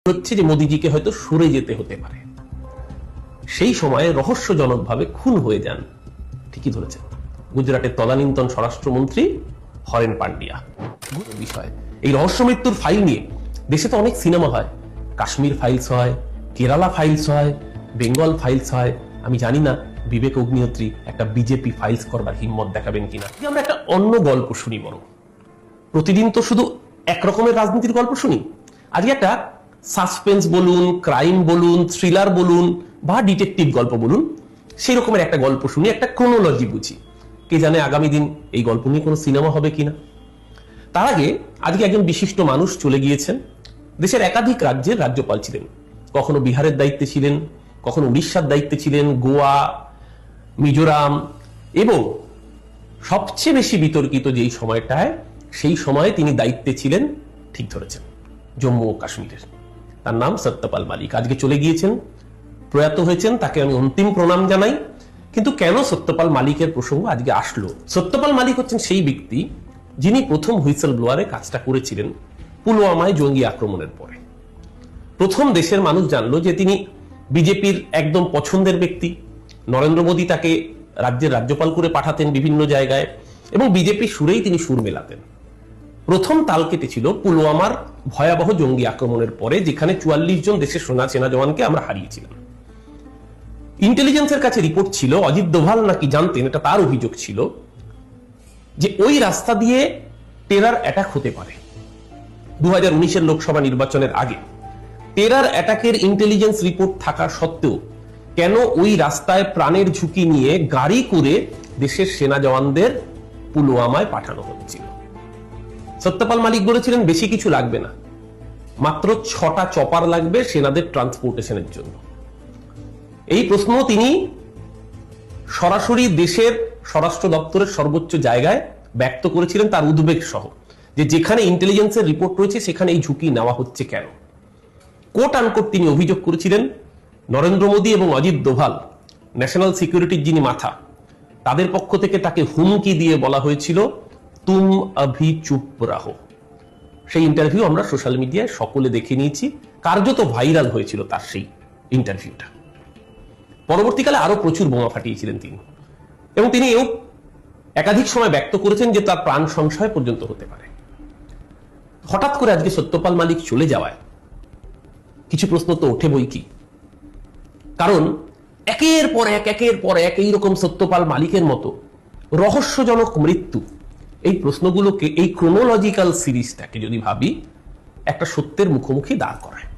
হচ্ছে যে মোদিজিকে হয়তো সরে যেতে হতে পারে। সেই সময়ে রহস্যজনকভাবে খুন হয়ে যান, ঠিকই ধরেছেন, গুজরাটের তদানীন্তন স্বরাষ্ট্রমন্ত্রী হরেন পান্ডিয়া। বিষয় এই রহস্য মৃত্যুর ফাইল নিয়ে দেশে তো অনেক সিনেমা হয়, কাশ্মীর ফাইলস হয়, কেরালা ফাইলস হয়, বেঙ্গল ফাইলস হয়। আমি জানি না বিবেক অগ্নিহোত্রী একটা বিজেপি ফাইলস করবার হিম্মত দেখাবেন কিনা। আমরা একটা অন্য গল্প শুনি, বরং প্রতিদিন তো শুধু একরকমের রাজনীতির গল্প শুনি। আজকে একটা সাসপেন্স বলুন, ক্রাইম বলুন, থ্রিলার বলুন বা ডিটেকটিভ গল্প বলুন, সেই রকমের একটা গল্প শুনি, একটা ক্রোনোলজি বুঝি। কে জানে আগামী দিন এই গল্প নিয়ে কোনো সিনেমা হবে কিনা। তার আগে আজকে একজন বিশিষ্ট মানুষ চলে গিয়েছেন। দেশের একাধিক রাজ্যের রাজ্যপাল ছিলেন, কখনো বিহারের দায়িত্বে ছিলেন, কখনো উড়িষ্যার দায়িত্বে ছিলেন, গোয়া, মিজোরাম, এবং সবচেয়ে বেশি বিতর্কিত যেই সময়টায়, সেই সময়ে তিনি দায়িত্বে ছিলেন, ঠিক ধরেছেন, জম্মু ও কাশ্মীরের। তার নাম সত্যপাল মালিক। আজকে চলে গিয়েছেন, প্রয়াত হয়েছেন, তাকে আমি অন্তিম প্রণাম জানাই। কিন্তু কেন সত্যপাল মালিকের প্রসঙ্গ আজকে আসলো? সত্যপাল মালিক হচ্ছেন সেই ব্যক্তি যিনি প্রথম হুইসেল ব্লোয়ারে কাজটা করেছিলেন পুলওয়ামায় জঙ্গি আক্রমণের পরে। প্রথম দেশের মানুষ জানলো যে তিনি বিজেপির একদম পছন্দের ব্যক্তি। নরেন্দ্র মোদী তাকে রাজ্যের রাজ্যপাল করে পাঠাতেন বিভিন্ন জায়গায়, এবং বিজেপি সুরেই তিনি সুর মেলাতেন। প্রথম তাল কেটেছিল পুলওয়ামার ভয়াবহ জঙ্গি আক্রমণের পরে, যেখানে 44 জন দেশের সেনা জওয়ানকে আমরা হারিয়েছিলাম। ইন্টেলিজেন্সের কাছে রিপোর্ট ছিল, অজিত দোভাল নাকি জানতেন, এটা তার অভিযোগ ছিল, যে ওই রাস্তা দিয়ে টেরার অ্যাটাক হতে পারে। 2019-এর লোকসভা নির্বাচনের আগে টেরার অ্যাটাকের ইন্টেলিজেন্স রিপোর্ট থাকা সত্ত্বেও কেন ওই রাস্তায় প্রাণের ঝুঁকি নিয়ে গাড়ি করে দেশের সেনা জওয়ানদের পুলওয়ামায় পাঠানো হচ্ছিল? সত্যপাল মালিক বলেছিলেন বেশি কিছু লাগবে না, মাত্র 6টা চপার লাগবে সেনাদের ট্রান্সপোর্টেশনের জন্য। এই প্রশ্ন তিনি সরাসরি দেশের স্বরাষ্ট্র দপ্তরের সর্বোচ্চ জায়গায় ব্যক্ত করেছিলেন, তার উদ্বেগ সহ, যে যেখানে ইন্টেলিজেন্সের রিপোর্ট রয়েছে সেখানে এই ঝুঁকি নেওয়া হচ্ছে কেন। কোট আনকোট তিনি অভিযোগ করেছিলেন নরেন্দ্র মোদী এবং অজিত দোভাল, ন্যাশনাল সিকিউরিটির যিনি মাথা, তাদের পক্ষ থেকে তাকে হুমকি দিয়ে বলা হয়েছিল তুম অভি চুপ রাহো। সেই ইন্টারভিউ আমরা সোশ্যাল মিডিয়ায় সকলে দেখে নিয়েছি, কার্যত ভাইরাল হয়েছিল তার সেই ইন্টারভিউটা। পরবর্তীকালে আরো প্রচুর বোমা ফাটিয়েছিলেন তিনি, এবং তিনি এও একাধিক সময় ব্যক্ত করেছেন যে তার প্রাণ সংশয় পর্যন্ত হতে পারে। হঠাৎ করে আজকে সত্যপাল মালিক চলে যাওয়ায় কিছু প্রশ্ন তো ওঠে বই কি। কারণ একের পর এক এইরকম সত্যপাল মালিকের মতো রহস্যজনক মৃত্যু, এই প্রশ্নগুলোকে, এই ক্রোনোলজিক্যাল সিরিজটাকে যদি ভাবি, একটা সত্যের মুখোমুখি দাঁড় করায়।